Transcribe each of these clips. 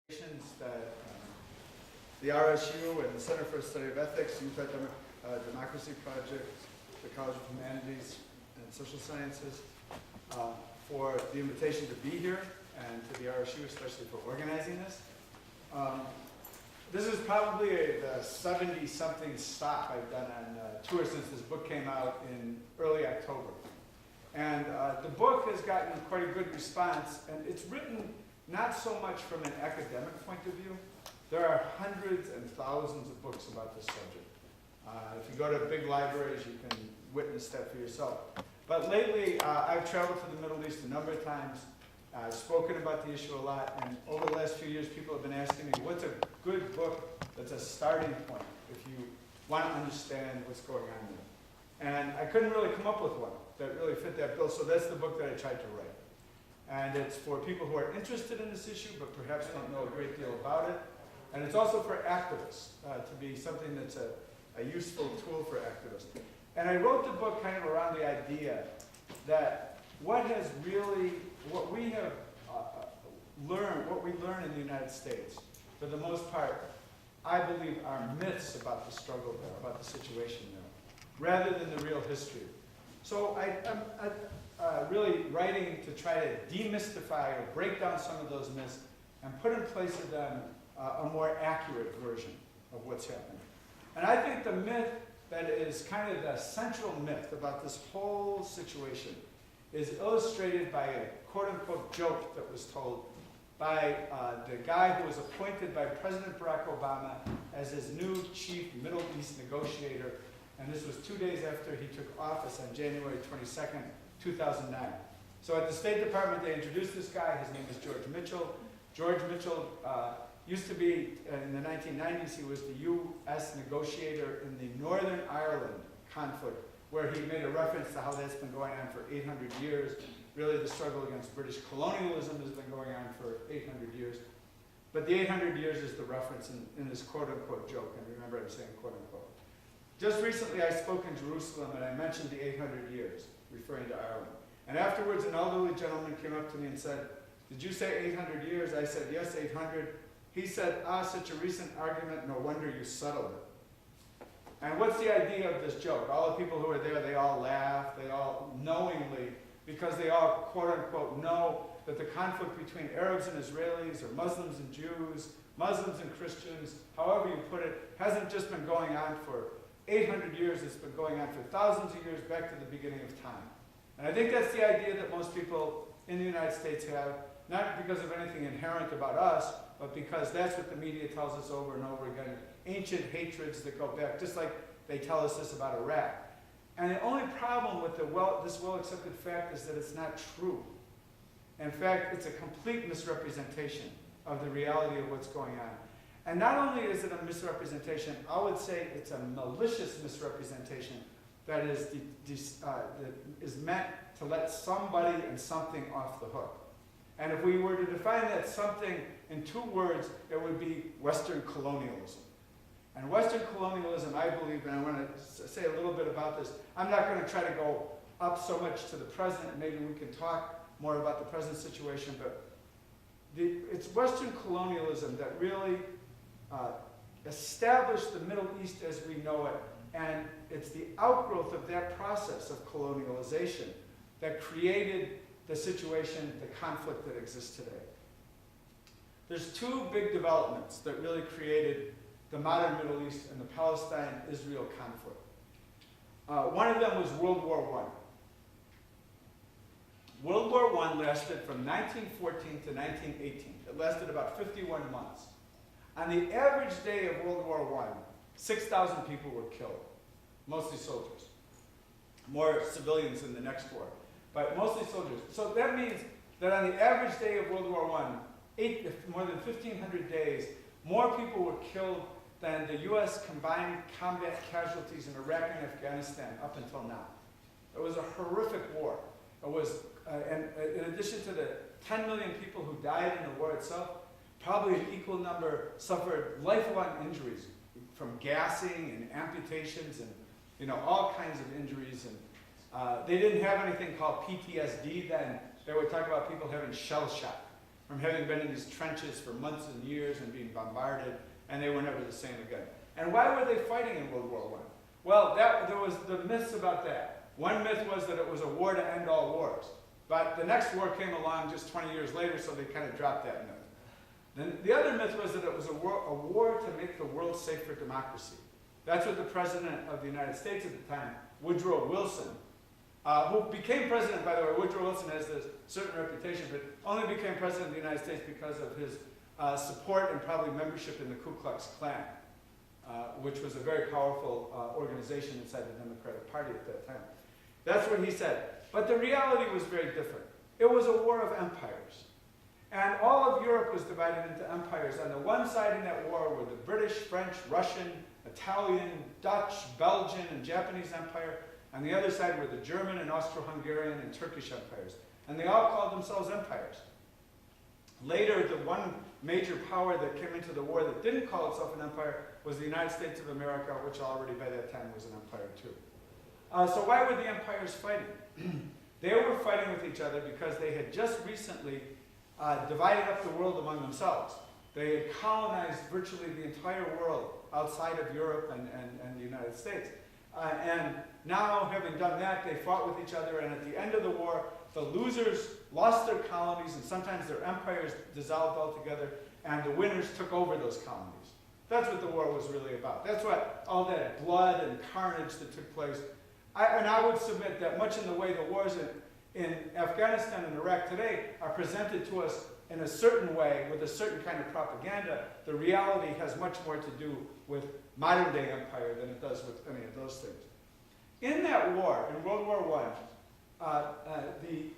That the RSU and the Center for the Study of Ethics, Utah Democracy Project, the College of Humanities and Social Sciences, for the invitation to be here, and to the RSU especially for organizing this. This is probably the 70-something stop I've done on tour since this book came out in early October. And the book has gotten quite a good response, and it's written not so much from an academic point of view. There are hundreds and thousands of books about this subject. If you go to big libraries, you can witness that for yourself. But lately, I've traveled to the Middle East a number of times. I've spoken about the issue a lot, and over the last few years, people have been asking me, what's a good book that's a starting point if you want to understand what's going on there? And I couldn't really come up with one that really fit that bill, so that's the book that I tried to write. And it's for people who are interested in this issue, but perhaps don't know a great deal about it. And it's also for activists, to be something that's a useful tool for activists. And I wrote the book kind of around the idea that what we have learned, what we learn in the United States, for the most part, I believe are myths about the struggle there, about the situation there, rather than the real history. So I'm really writing to try to demystify or break down some of those myths and put in place of them a more accurate version of what's happening. And I think the myth that is kind of the central myth about this whole situation is illustrated by a quote-unquote joke that was told by the guy who was appointed by President Barack Obama as his new chief Middle East negotiator. And this was 2 days after he took office on January 22nd, 2009. So at the State Department, they introduced this guy. His name is George Mitchell. George Mitchell used to be, in the 1990s, he was the U.S. negotiator in the Northern Ireland conflict, where he made a reference to how that's been going on for 800 years. Really, the struggle against British colonialism has been going on for 800 years. But the 800 years is the reference in this quote-unquote joke, and remember I'm saying quote-unquote. Just recently, I spoke in Jerusalem, and I mentioned the 800 years, referring to Ireland. And afterwards, an elderly gentleman came up to me and said, "Did you say 800 years?" I said, "Yes, 800. He said, "Ah, such a recent argument, no wonder you settled it." And what's the idea of this joke? All the people who are there, they all laugh, they all knowingly, because they all, quote-unquote, know that the conflict between Arabs and Israelis, or Muslims and Jews, Muslims and Christians, however you put it, hasn't just been going on for 800 years, it's been going on for thousands of years, back to the beginning of time. And I think that's the idea that most people in the United States have, not because of anything inherent about us, but because that's what the media tells us over and over again. Ancient hatreds that go back, just like they tell us this about Iraq. And the only problem with this well-accepted fact is that it's not true. In fact, it's a complete misrepresentation of the reality of what's going on. And not only is it a misrepresentation, I would say it's a malicious misrepresentation that is meant to let somebody and something off the hook. And if we were to define that something in 2 words, it would be Western colonialism. And Western colonialism, I believe, and I want to say a little bit about this, I'm not going to try to go up so much to the present, maybe we can talk more about the present situation, but it's Western colonialism that really established the Middle East as we know it, and it's the outgrowth of that process of colonialization that created the situation, the conflict that exists today. There's 2 big developments that really created the modern Middle East and the Palestine-Israel conflict. One of them was World War I. World War I lasted from 1914 to 1918. It lasted about 51 months. On the average day of World War I, 6,000 people were killed, mostly soldiers. More civilians in the next war, but mostly soldiers. So that means that on the average day of World War I, more than 1,500 days, more people were killed than the U.S. combined combat casualties in Iraq and Afghanistan up until now. It was a horrific war. It was, and in addition to the 10 million people who died in the war itself, probably an equal number suffered lifelong injuries from gassing and amputations and all kinds of injuries. And they didn't have anything called PTSD then. They would talk about people having shell shock. from having been in these trenches for months and years and being bombarded, and they were never the same again. And why were they fighting in World War I? Well, there was the myths about that. One myth was that it was a war to end all wars. But the next war came along just 20 years later, so they kind of dropped that myth. Then the other myth was that it was a war to make the world safe for democracy. That's what the President of the United States at the time, Woodrow Wilson, who became president, by the way. Woodrow Wilson has this certain reputation, but only became president of the United States because of his support and probably membership in the Ku Klux Klan, which was a very powerful organization inside the Democratic Party at that time. That's what he said. But the reality was very different. It was a war of empires. And all of Europe was divided into empires. On the one side in that war were the British, French, Russian, Italian, Dutch, Belgian, and Japanese empire. On the other side were the German and Austro-Hungarian and Turkish empires. And they all called themselves empires. Later, the one major power that came into the war that didn't call itself an empire was the United States of America, which already by that time was an empire too. So why were the empires fighting? They were fighting with each other because they had just recently divided up the world among themselves. They had colonized virtually the entire world outside of Europe and the United States. And now, having done that, they fought with each other, and at the end of the war, the losers lost their colonies, and sometimes their empires dissolved altogether, and the winners took over those colonies. That's what the war was really about. That's what all that blood and carnage that took place. I would submit that much in the way the wars in Afghanistan and Iraq today are presented to us in a certain way with a certain kind of propaganda, the reality has much more to do with modern day empire than it does with any of those things. In that war, in World War I, the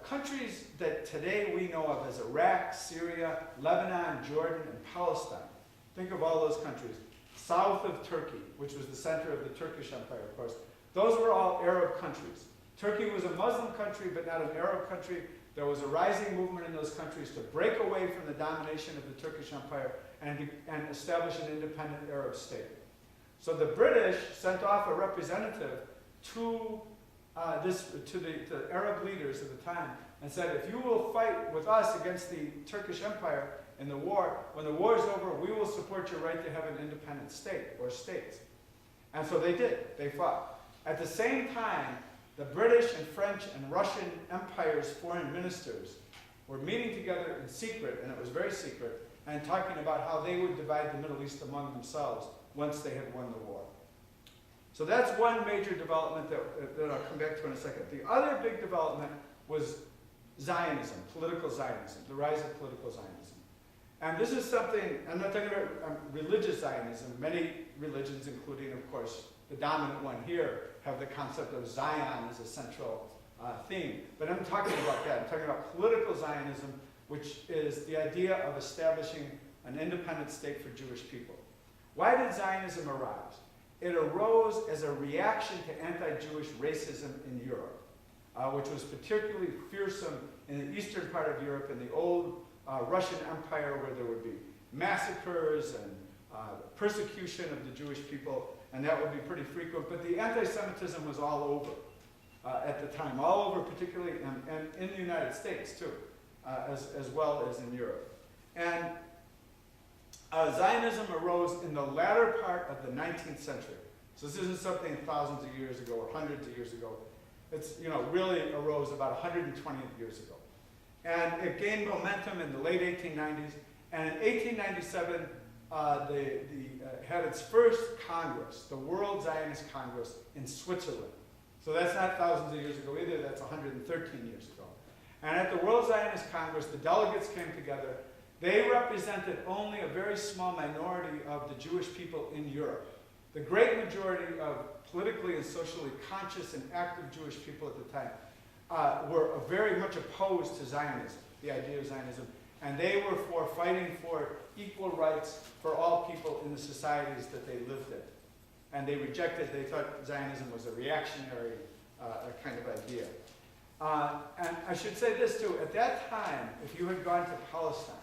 countries that today we know of as Iraq, Syria, Lebanon, Jordan, and Palestine, think of all those countries, south of Turkey, which was the center of the Turkish Empire, of course, those were all Arab countries. Turkey was a Muslim country, but not an Arab country. There was a rising movement in those countries to break away from the domination of the Turkish Empire and establish an independent Arab state. So the British sent off a representative to the Arab leaders at the time and said, if you will fight with us against the Turkish Empire in the war, when the war is over, we will support your right to have an independent state or states. And so they did. They fought. At the same time, the British and French and Russian empires' foreign ministers were meeting together in secret, and it was very secret, and talking about how they would divide the Middle East among themselves once they had won the war. So that's one major development that I'll come back to in a second. The other big development was Zionism, political Zionism, the rise of political Zionism. And this is something, I'm not talking about religious Zionism. Many religions, including, of course, the dominant one here, have the concept of Zion as a central theme. But I'm talking about that. I'm talking about political Zionism, which is the idea of establishing an independent state for Jewish people. Why did Zionism arise? It arose as a reaction to anti-Jewish racism in Europe, which was particularly fearsome in the eastern part of Europe, in the old Russian Empire, where there would be massacres and persecution of the Jewish people, and that would be pretty frequent. But the anti-Semitism was all over at the time, all over particularly, and in the United States too, as well as in Europe. And Zionism arose in the latter part of the 19th century. So this isn't something thousands of years ago or hundreds of years ago. It's, really arose about 120 years ago. And it gained momentum in the late 1890s. And in 1897, had its first Congress, the World Zionist Congress in Switzerland. So that's not thousands of years ago either, that's 113 years ago. And at the World Zionist Congress, the delegates came together. They represented only a very small minority of the Jewish people in Europe. The great majority of politically and socially conscious and active Jewish people at the time were very much opposed to Zionism, the idea of Zionism. And they were for fighting for equal rights for all people in the societies that they lived in. And they rejected, they thought Zionism was a reactionary kind of idea. And I should say this too, at that time, if you had gone to Palestine,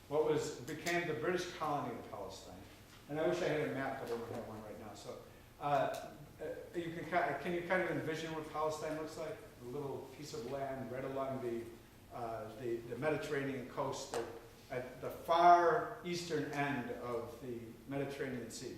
what became the British colony of Palestine, and I wish I had a map, but I don't have one right now. So can you kind of envision what Palestine looks like? A little piece of land right along the the Mediterranean coast at the far eastern end of the Mediterranean Sea.